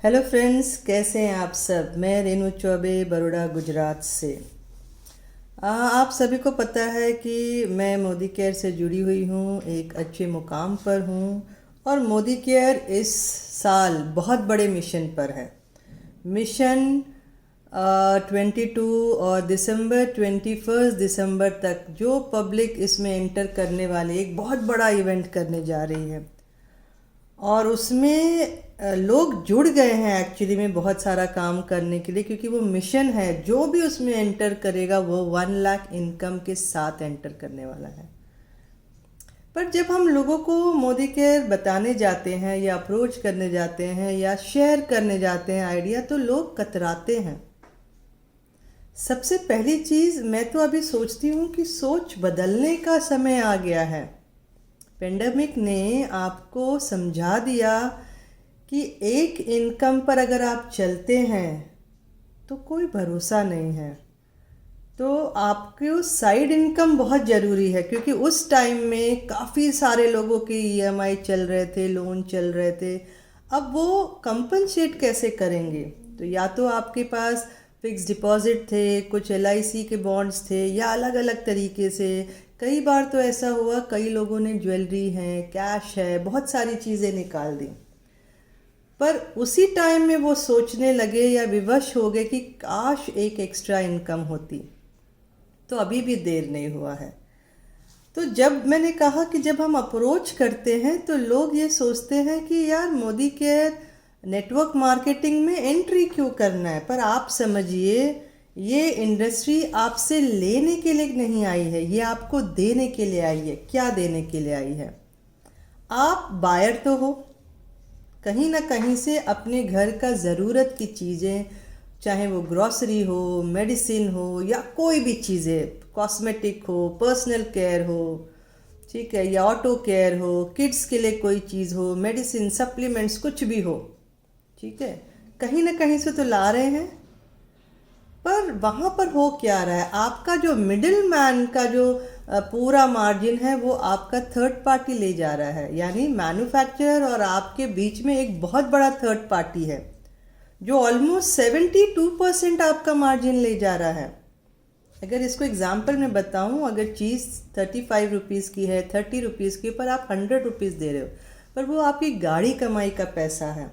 Hello friends, कैसे हैं आप सब। मैं रेनू चौबे, बड़ौदा, गुजरात से। आप सभी को पता है कि मैं मोदी केयर से जुड़ी हुई हूँ, एक अच्छे मुकाम पर हूँ। और मोदी केयर इस साल बहुत बड़े मिशन पर है। मिशन 22 और दिसंबर 21 दिसंबर तक जो पब्लिक इसमें एंटर करने वाली एक बहुत बड़ा इवेंट करने जा रही है। और उसमें लोग जुड़ गए हैं एक्चुअली में बहुत सारा काम करने के लिए, क्योंकि वो मिशन है। जो भी उसमें एंटर करेगा वो 1 लाख इनकम के साथ एंटर करने वाला है। पर जब हम लोगों को मोदी केयर बताने जाते हैं या अप्रोच करने जाते हैं या शेयर करने जाते हैं आइडिया, तो लोग कतराते हैं। सबसे पहली चीज़ मैं तो अभी सोचती हूँ कि सोच बदलने का समय आ गया है। पेंडेमिक ने आपको समझा दिया कि एक इनकम पर अगर आप चलते हैं तो कोई भरोसा नहीं है। तो आपको साइड इनकम बहुत ज़रूरी है, क्योंकि उस टाइम में काफ़ी सारे लोगों के ईएमआई चल रहे थे, लोन चल रहे थे। अब वो कंपनसेट कैसे करेंगे? तो या तो आपके पास फिक्स डिपॉजिट थे, कुछ एलआईसी के बॉन्ड्स थे, या अलग अलग तरीके से। कई बार तो ऐसा हुआ, कई लोगों ने ज्वेलरी है, कैश है, बहुत सारी चीज़ें निकाल दी। पर उसी टाइम में वो सोचने लगे या विवश हो गए कि काश एक एक्स्ट्रा इनकम होती। तो अभी भी देर नहीं हुआ है। तो जब मैंने कहा कि जब हम अप्रोच करते हैं तो लोग ये सोचते हैं कि यार मोदी केयर नेटवर्क मार्केटिंग में एंट्री क्यों करना है। पर आप समझिए, ये इंडस्ट्री आपसे लेने के लिए नहीं आई है, ये आपको देने के लिए आई है। क्या देने के लिए आई है? आप बायर तो हो, कहीं ना कहीं से अपने घर का ज़रूरत की चीज़ें, चाहे वो ग्रॉसरी हो, मेडिसिन हो, या कोई भी चीज़ें, कॉस्मेटिक हो, पर्सनल केयर हो, ठीक है, या ऑटो केयर हो, किड्स के लिए कोई चीज़ हो, मेडिसिन, सप्लीमेंट्स, कुछ भी हो, ठीक है, कहीं ना कहीं से तो ला रहे हैं। पर वहाँ पर हो क्या रहा है? आपका जो मिडिल मैन का जो पूरा मार्जिन है वो आपका थर्ड पार्टी ले जा रहा है। यानी मैन्युफैक्चरर और आपके बीच में एक बहुत बड़ा थर्ड पार्टी है जो ऑलमोस्ट 72% आपका मार्जिन ले जा रहा है। अगर इसको एग्जाम्पल में बताऊं, अगर चीज़ 35 रुपीज़ की है, 30 रुपीज़ की, पर आप 100 रुपीज़ दे रहे हो, पर वो आपकी गाड़ी कमाई का पैसा है।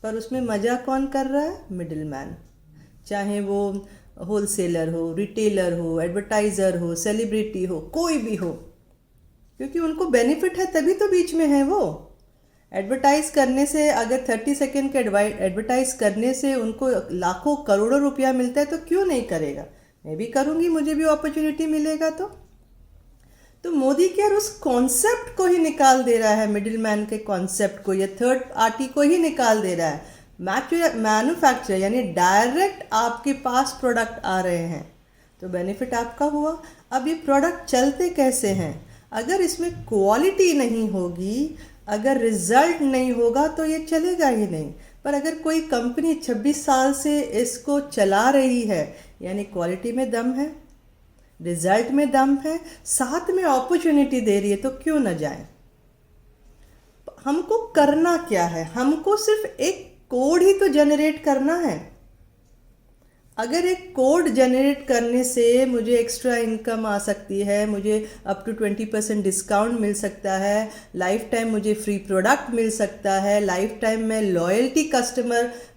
पर उसमें मज़ा कौन कर रहा है? Middle man. चाहे वो होलसेलर हो, रिटेलर हो, एडवर्टाइज़र हो, सेलिब्रिटी हो, कोई भी हो, क्योंकि उनको बेनिफिट है तभी तो बीच में है वो। एडवर्टाइज करने से, अगर 30 सेकेंड के एडवर्टाइज करने से उनको लाखों करोड़ों रुपया मिलता है तो क्यों नहीं करेगा? मैं भी करूँगी, मुझे भी अपॉर्चुनिटी मिलेगा। तो मोदी केयर उस कॉन्सेप्ट को ही निकाल दे रहा है, मिडिल मैन के कॉन्सेप्ट को या थर्ड पार्टी को ही निकाल दे रहा है। मैन्युफैक्चर यानी डायरेक्ट आपके पास प्रोडक्ट आ रहे हैं तो बेनिफिट आपका हुआ। अब ये प्रोडक्ट चलते कैसे हैं? अगर इसमें क्वालिटी नहीं होगी, अगर रिजल्ट नहीं होगा तो ये चलेगा ही नहीं। पर अगर कोई कंपनी 26 साल से इसको चला रही है, यानी क्वालिटी में दम है, रिजल्ट में दम है, साथ में अपॉर्चुनिटी दे रही है, तो क्यों न जाए? हमको करना क्या है? हमको सिर्फ एक कोड ही तो जनरेट करना है। अगर एक कोड जनरेट करने से मुझे एक्स्ट्रा इनकम आ सकती है, मुझे अप टू 20% डिस्काउंट मिल सकता है, लाइफ टाइम मुझे फ्री प्रोडक्ट मिल सकता है, लाइफ टाइम मैं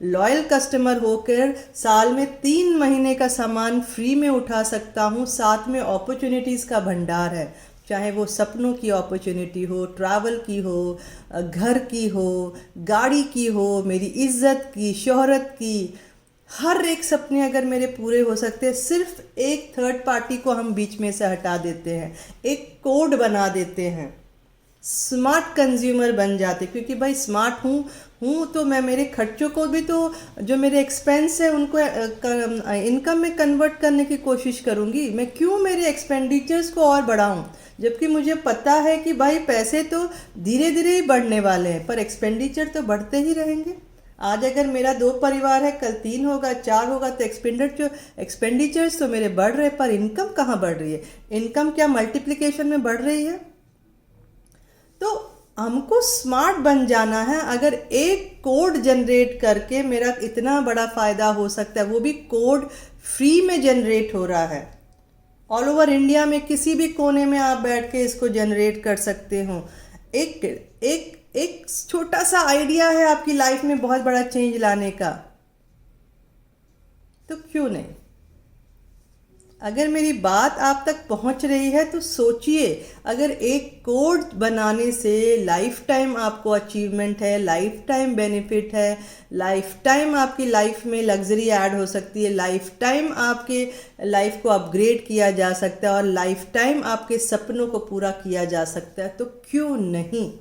लॉयल कस्टमर होकर साल में 3 महीने का सामान फ्री में उठा सकता हूँ। साथ में अपॉर्चुनिटीज़ का भंडार है, चाहे वो सपनों की अपॉर्चुनिटी हो, ट्रैवल की हो, घर की हो, गाड़ी की हो, मेरी इज्जत की, शोहरत की। हर एक सपने अगर मेरे पूरे हो सकते हैं, सिर्फ एक थर्ड पार्टी को हम बीच में से हटा देते हैं, एक कोड बना देते हैं, स्मार्ट कंज्यूमर बन जाते। क्योंकि भाई स्मार्ट हूँ तो मैं मेरे खर्चों को भी, तो जो मेरे एक्सपेंस है उनको इनकम में कन्वर्ट करने की कोशिश करूँगी। मैं क्यों मेरे एक्सपेंडिचर्स को और बढ़ाऊँ, जबकि मुझे पता है कि भाई पैसे तो धीरे धीरे ही बढ़ने वाले हैं, पर एक्सपेंडिचर तो बढ़ते ही रहेंगे। आज अगर मेरा 2 परिवार है, कल 3 होगा, 4 होगा, तो एक्सपेंडिचर्स तो मेरे बढ़ रहे, पर इनकम कहाँ बढ़ रही है? इनकम क्या मल्टीप्लिकेशन में बढ़ रही है? तो हमको स्मार्ट बन जाना है। अगर एक कोड जनरेट करके मेरा इतना बड़ा फ़ायदा हो सकता है, वो भी कोड फ्री में जनरेट हो रहा है। ऑल ओवर इंडिया में किसी भी कोने में आप बैठ के इसको जनरेट कर सकते हो। एक एक एक छोटा सा आइडिया है आपकी लाइफ में बहुत बड़ा चेंज लाने का, तो क्यों नहीं। अगर मेरी बात आप तक पहुंच रही है तो सोचिए, अगर एक कोड बनाने से लाइफ टाइम आपको अचीवमेंट है, लाइफ टाइम बेनिफिट है, लाइफ टाइम आपकी लाइफ में लग्जरी ऐड हो सकती है, लाइफ टाइम आपके लाइफ को अपग्रेड किया जा सकता है और लाइफ टाइम आपके सपनों को पूरा किया जा सकता है, तो क्यों नहीं।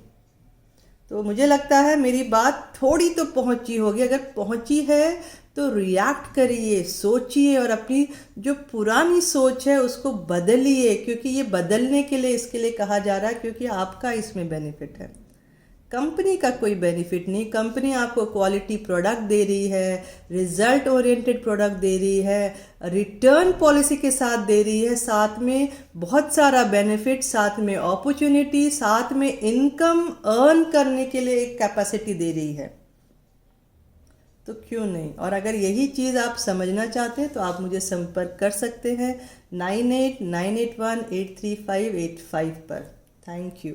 तो मुझे लगता है मेरी बात थोड़ी तो पहुंची होगी। अगर पहुंची है तो रिएक्ट करिए, सोचिए और अपनी जो पुरानी सोच है उसको बदलिए, क्योंकि ये बदलने के लिए इसके लिए कहा जा रहा है, क्योंकि आपका इसमें बेनिफिट है। कंपनी का कोई बेनिफिट नहीं। कंपनी आपको क्वालिटी प्रोडक्ट दे रही है, रिजल्ट ओरिएंटेड प्रोडक्ट दे रही है, रिटर्न पॉलिसी के साथ दे रही है, साथ में बहुत सारा बेनिफिट, साथ में अपॉर्चुनिटी, साथ में इनकम अर्न करने के लिए एक कैपेसिटी दे रही है, तो क्यों नहीं। और अगर यही चीज़ आप समझना चाहते हैं तो आप मुझे संपर्क कर सकते हैं 9898183585 पर। Thank you.